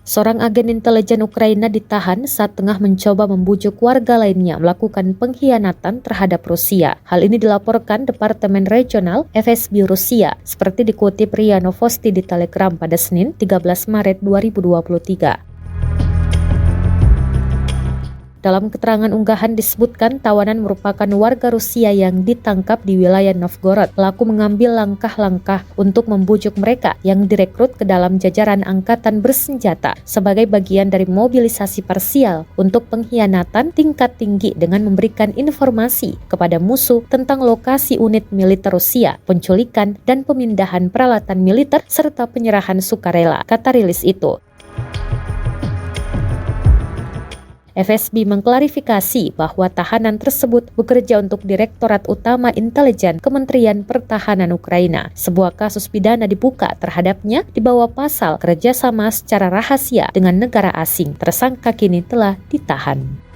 Seorang agen intelijen Ukraina ditahan saat tengah mencoba membujuk warga lainnya melakukan pengkhianatan terhadap Rusia. Hal ini dilaporkan Departemen Regional FSB Rusia, seperti dikutip RIA Novosti di Telegram pada Senin 13 Maret 2023. Dalam keterangan unggahan disebutkan tawanan merupakan warga Rusia yang ditangkap di wilayah Novgorod. Pelaku mengambil langkah-langkah untuk membujuk mereka yang direkrut ke dalam jajaran angkatan bersenjata sebagai bagian dari mobilisasi parsial untuk pengkhianatan tingkat tinggi dengan memberikan informasi kepada musuh tentang lokasi unit militer Rusia, penculikan dan pemindahan peralatan militer serta penyerahan sukarela, kata rilis itu. FSB mengklarifikasi bahwa tahanan tersebut bekerja untuk Direktorat Utama Intelijen Kementerian Pertahanan Ukraina. Sebuah kasus pidana dibuka terhadapnya di bawah pasal kerjasama secara rahasia dengan negara asing. Tersangka kini telah ditahan.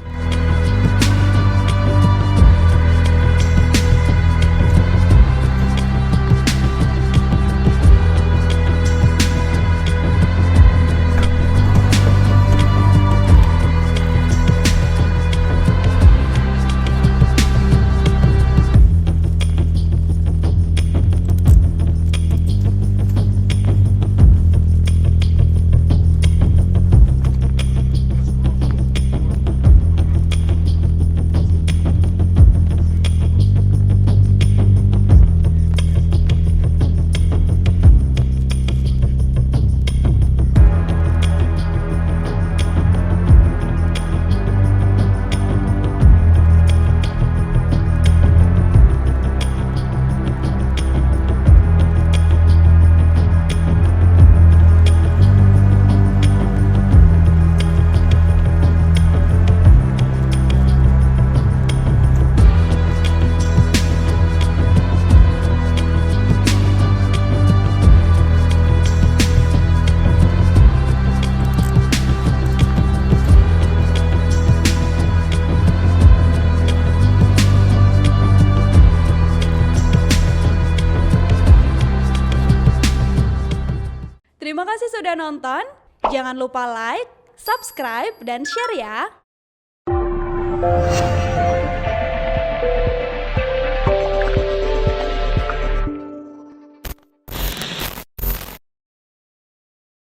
Terima kasih sudah nonton. Jangan lupa like, subscribe, dan share ya.